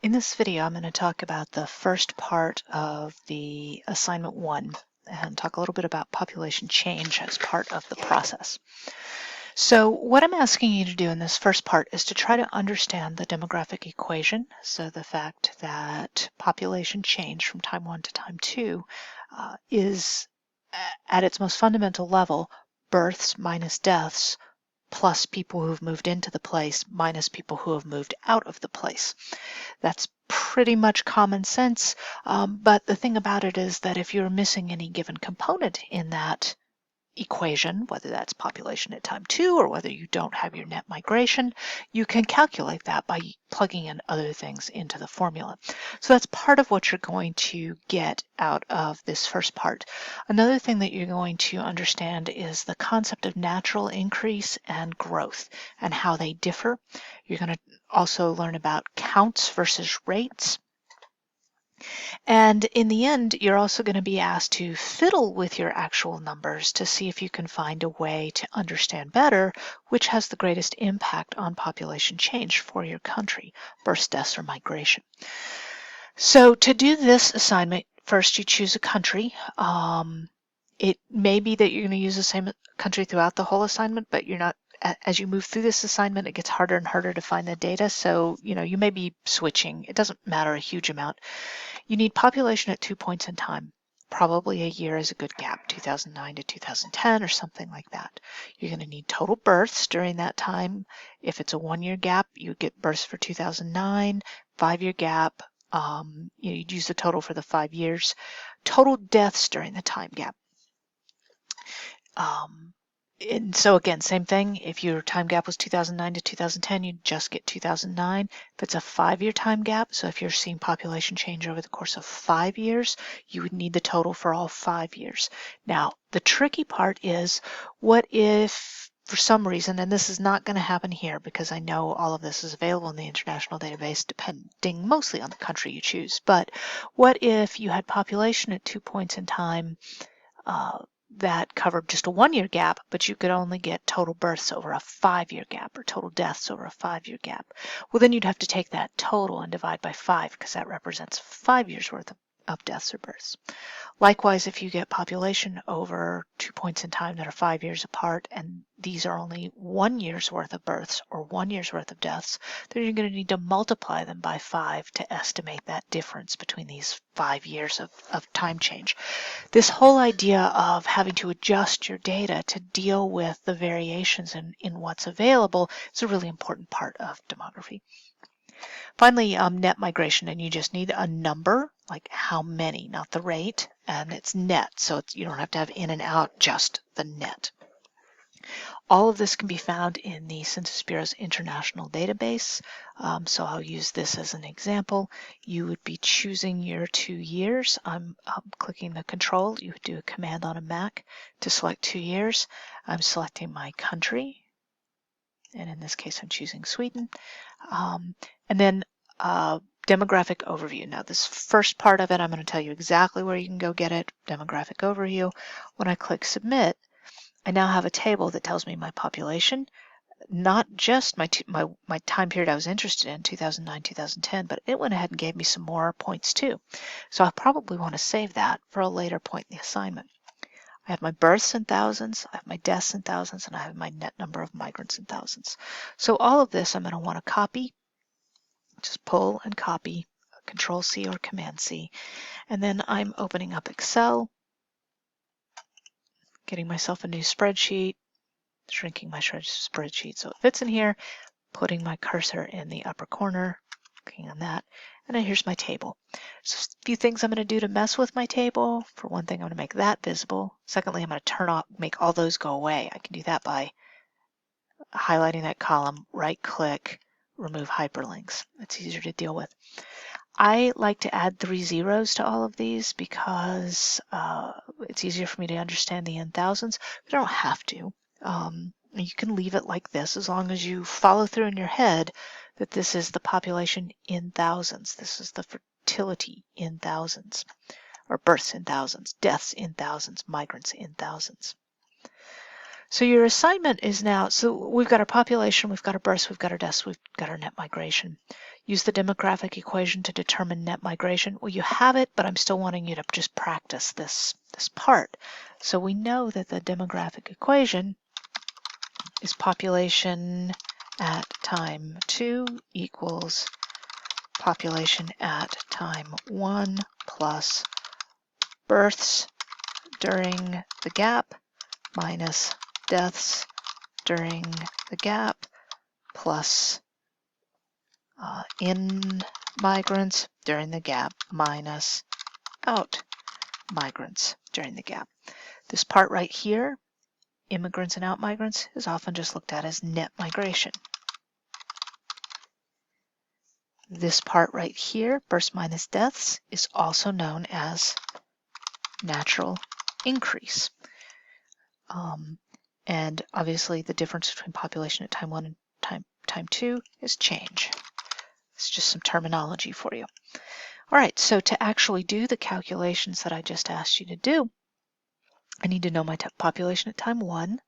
In this video, I'm going to talk about the first part of the assignment 1 and talk a little bit about population change as part of the process. So what I'm asking you to do in this first part is to try to understand the demographic equation. So the fact that population change from time 1 to time 2 is at its most fundamental level, births minus deaths plus people who've moved into the place minus people who have moved out of the place. That's pretty much common sense, but the thing about it is that if you're missing any given component in that equation, whether that's population at time 2 or whether you don't have your net migration, you can calculate that by plugging in other things into the formula. So that's part of what you're going to get out of this first part. Another thing that you're going to understand is the concept of natural increase and growth and how they differ. You're going to also learn about counts versus rates. And in the end, you're also going to be asked to fiddle with your actual numbers to see if you can find a way to understand better which has the greatest impact on population change for your country, births, deaths, or migration. So to do this assignment, first you choose a country. It may be that you're going to use the same country throughout the whole assignment, but you're not. As you move through this assignment, it gets harder and harder to find the data. So, you may be switching. It doesn't matter a huge amount. You need population at 2 points in time. Probably a year is a good gap, 2009 to 2010 or something like that. You're going to need total births during that time. If it's a 1-year gap, you get births for 2009, 5-year gap. You'd use the total for the 5 years. Total deaths during the time gap. And so again, same thing. If your time gap was 2009 to 2010, you'd just get 2009. If it's a 5-year time gap, so if you're seeing population change over the course of 5 years, you would need the total for all 5 years. Now, the tricky part is, what if for some reason, and this is not going to happen here because I know all of this is available in the international database depending mostly on the country you choose, but what if you had population at 2 points in time that covered just a 1-year gap, but you could only get total births over a 5-year gap or total deaths over a 5-year gap? Well, then you'd have to take that total and divide by 5 because that represents 5 years worth of deaths or births. Likewise, if you get population over 2 points in time that are 5 years apart and these are only 1 year's worth of births or 1 year's worth of deaths, then you're going to need to multiply them by 5 to estimate that difference between these 5 years of time change. This whole idea of having to adjust your data to deal with the variations in what's available is a really important part of demography. Finally, net migration, and you just need a number, like how many, not the rate, and it's net, so you don't have to have in and out, just the net. All of this can be found in the Census Bureau's international database, so I'll use this as an example. You would be choosing your 2 years. I'm clicking the control. You would do a command on a Mac to select 2 years. I'm selecting my country, and in this case I'm choosing Sweden. And then demographic overview. Now this first part of it, I'm going to tell you exactly where you can go get it, demographic overview. When I click submit, I now have a table that tells me my population, not just my time period I was interested in, 2009, 2010, but it went ahead and gave me some more points too. So I probably want to save that for a later point in the assignment. I have my births in thousands, I have my deaths in thousands, and I have my net number of migrants in thousands. So all of this I'm going to want to copy. Just pull and copy, Control C or Command C, and then I'm opening up Excel, getting myself a new spreadsheet, shrinking my spreadsheet so it fits in here, putting my cursor in the upper corner, clicking on that, and then here's my table. So a few things I'm going to do to mess with my table. For one thing, I'm going to make that visible. Secondly, I'm going to make all those go away. I can do that by highlighting that column, right-click, remove hyperlinks. It's easier to deal with. I like to add 3 zeros to all of these because it's easier for me to understand the in thousands. But I don't have to. You can leave it like this as long as you follow through in your head that this is the population in thousands. This is the fertility in thousands, or births in thousands, deaths in thousands, migrants in thousands. So your assignment is now, so we've got our population, we've got our births, we've got our deaths, we've got our net migration. use the demographic equation to determine net migration. Well, you have it, but I'm still wanting you to just practice this part. So we know that the demographic equation is population at time 2 equals population at time 1 plus births during the gap minus deaths during the gap plus in migrants during the gap minus out migrants during the gap. This part right here, immigrants and out migrants, is often just looked at as net migration. This part right here, births minus deaths, is also known as natural increase. And obviously the difference between population at time 1 and time 2 is change. It's just some terminology for you. All right, so to actually do the calculations that I just asked you to do, I need to know my population at time 1.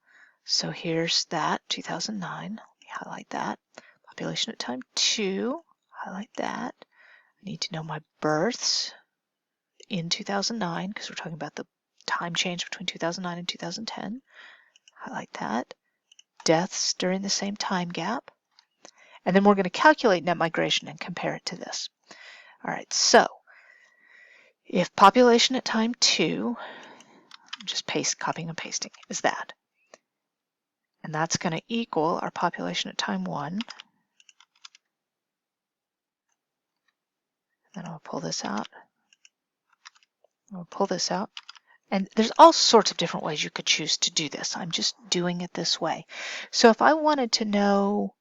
So here's that, 2009. Let me highlight that. Population at time 2, highlight that. I need to know my births in 2009 because we're talking about the time change between 2009 and 2010. Highlight that. Deaths during the same time gap. And then we're going to calculate net migration and compare it to this. All right, so if population at time 2, just copying and pasting, is that. And that's going to equal our population at time 1. Then I'll pull this out. I'll pull this out. And there's all sorts of different ways you could choose to do this. I'm just doing it this way. So if I wanted to know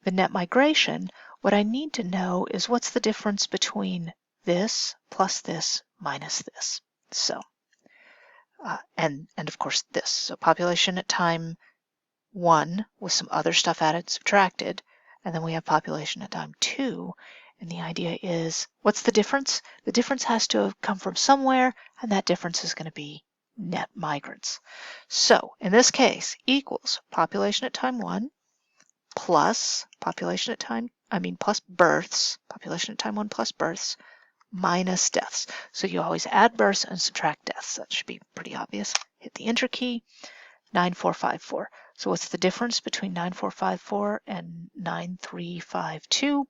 the net migration, what I need to know is what's the difference between this plus this minus this. So, and of course this. So population at time 1 with some other stuff added, subtracted, and then we have population at time 2. And the idea is, what's the difference? The difference has to have come from somewhere, and that difference is going to be net migrants. So in this case, equals population at time 1 plus population at time, plus births, population at time 1 plus births, minus deaths. So you always add births and subtract deaths. That should be pretty obvious. Hit the enter key, 9454. So what's the difference between 9454 and 9352?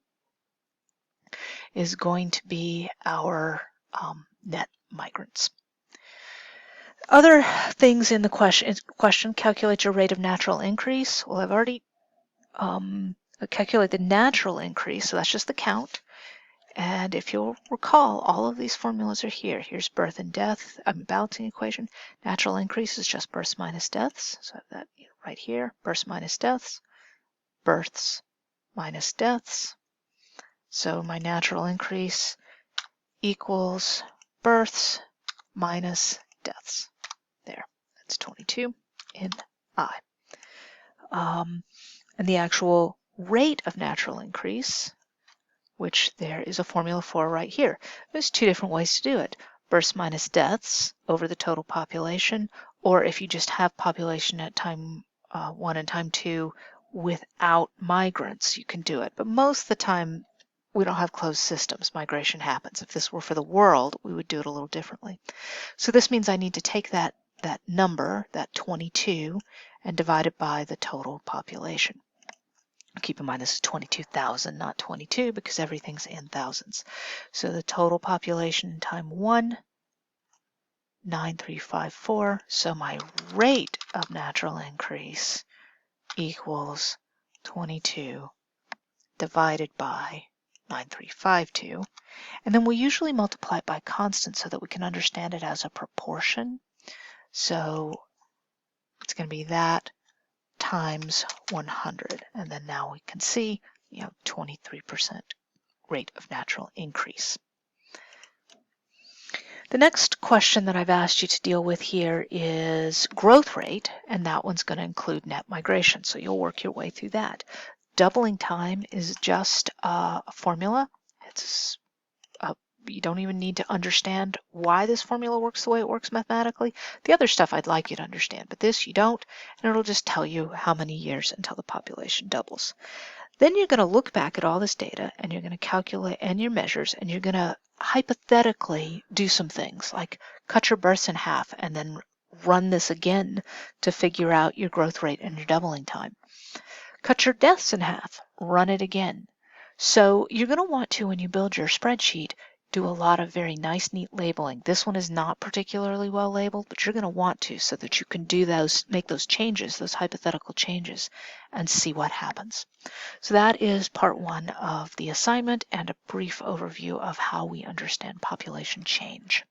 Is going to be our net migrants. Other things in the question, calculate your rate of natural increase. Well, I've already calculated the natural increase, so that's just the count. And if you'll recall, all of these formulas are here. Here's birth and death, balancing equation. Natural increase is just births minus deaths. So I have that right here, births minus deaths, births minus deaths. So my natural increase equals births minus deaths. There, that's 22 in I. And the actual rate of natural increase, which there is a formula for right here. There's two different ways to do it. Births minus deaths over the total population, or if you just have population at time 1 and time 2 without migrants, you can do it. But most of the time, we don't have closed systems. Migration happens. If this were for the world, we would do it a little differently. So this means I need to take that number, that 22, and divide it by the total population. Keep in mind this is 22,000, not 22, because everything's in thousands. So the total population in time 1, 9354. So my rate of natural increase equals 22 divided by 9352, and then we usually multiply it by constant so that we can understand it as a proportion. So it's going to be that times 100, and then now we can see 23% rate of natural increase. The next question that I've asked you to deal with here is growth rate, and that one's going to include net migration, so you'll work your way through that. Doubling time is just a formula. You don't even need to understand why this formula works the way it works mathematically. The other stuff I'd like you to understand, but this you don't, and it'll just tell you how many years until the population doubles. Then you're going to look back at all this data and you're going to calculate and your measures, and you're going to hypothetically do some things like cut your births in half and then run this again to figure out your growth rate and your doubling time. Cut your deaths in half, run it again. So you're going to want to, when you build your spreadsheet, do a lot of very nice, neat labeling. This one is not particularly well labeled, but you're going to want to so that you can do those, make those changes, those hypothetical changes, and see what happens. So that is part one of the assignment and a brief overview of how we understand population change.